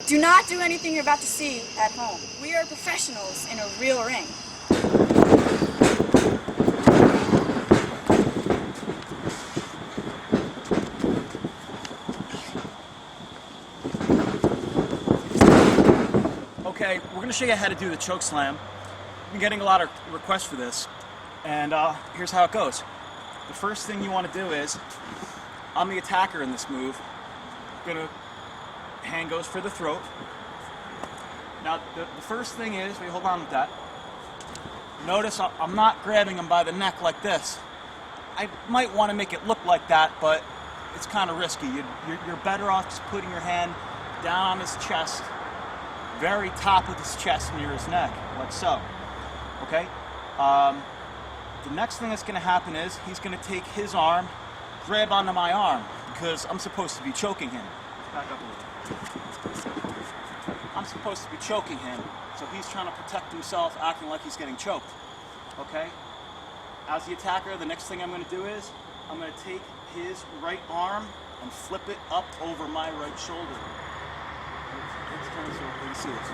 Do not do anything you're about to see at home. We are professionals in a real ring. Okay, we're going to show you how to do the choke slam. We've been getting a lot of requests for this, and here's how it goes. The first thing you want to do is, I'm the attacker in this move. Hand goes for the throat. Now, the first thing is, we hold on with that. Notice I'm not grabbing him by the neck like this. I might want to make it look like that, but it's kind of risky. You're better off just putting your hand down on his chest, very top of his chest near his neck, like so. Okay? The next thing that's going to happen is he's going to take his arm, grab onto my arm, because I'm supposed to be choking him. Back up a little. I'm supposed to be choking him, so he's trying to protect himself, acting like he's getting choked. Okay? As the attacker, the next thing I'm going to do is I'm going to take his right arm and flip it up over my right shoulder. Let's turn so you can see this.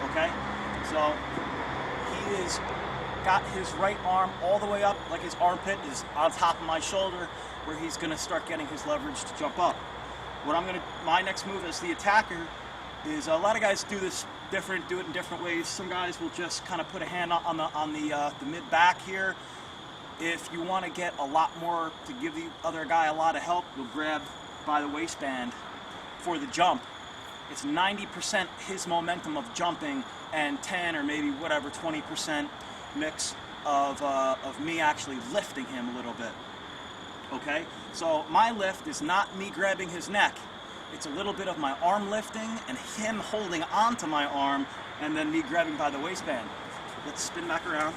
Okay? So he has got his right arm all the way up, like his armpit is on top of my shoulder, where he's going to start getting his leverage to jump up. My next move as the attacker is, a lot of guys do this different, do it in different ways. Some guys will just kind of put a hand on the mid back here. If you want to get a lot more, to give the other guy a lot of help, you'll grab by the waistband for the jump. It's 90% his momentum of jumping and 10 or maybe whatever 20% mix of me actually lifting him a little bit. Okay, so my lift is not me grabbing his neck. It's a little bit of my arm lifting and him holding onto my arm, and then me grabbing by the waistband. Let's spin back around.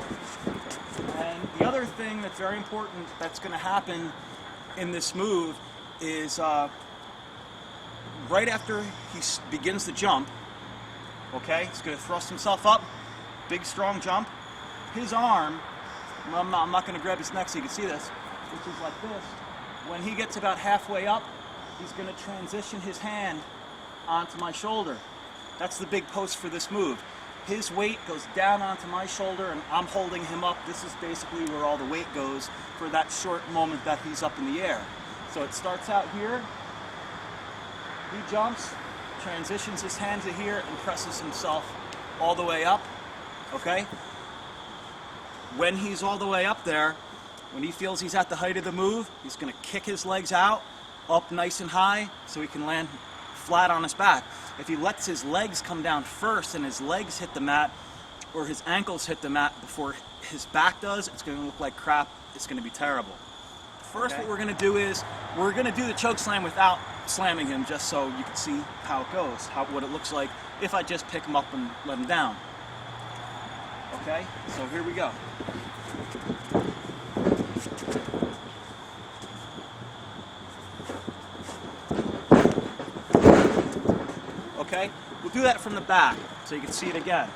And the other thing that's very important that's going to happen in this move is right after he begins the jump, okay, he's going to thrust himself up, big strong jump. His arm, I'm not going to grab his neck so you can see this, which is like this. When he gets about halfway up, he's going to transition his hand onto my shoulder. That's the big post for this move. His weight goes down onto my shoulder and I'm holding him up. This is basically where all the weight goes for that short moment that he's up in the air. So it starts out here, he jumps, transitions his hand to here and presses himself all the way up, okay? When he's all the way up there, when he feels he's at the height of the move, he's going to kick his legs out, up nice and high, so he can land flat on his back. If he lets his legs come down first and his legs hit the mat, or his ankles hit the mat before his back does, it's going to look like crap. It's going to be terrible. First, what we're going to do is, we're going to do the choke slam without slamming him, just so you can see how it goes, what it looks like if I just pick him up and let him down. Okay, so here we go. Okay, we'll do that from the back so you can see it again.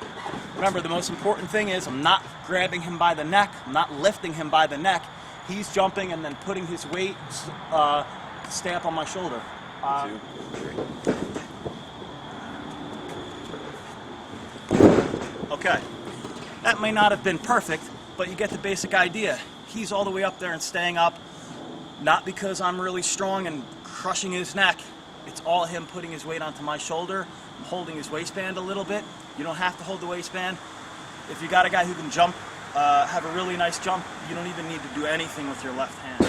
Remember, the most important thing is I'm not grabbing him by the neck, I'm not lifting him by the neck. He's jumping and then putting his weight stamp on my shoulder. 2, 3. Okay, that may not have been perfect, but you get the basic idea. He's all the way up there and staying up, not because I'm really strong and crushing his neck. It's all him putting his weight onto my shoulder. I'm holding his waistband a little bit. You don't have to hold the waistband. If you got a guy who can jump, have a really nice jump, you don't even need to do anything with your left hand.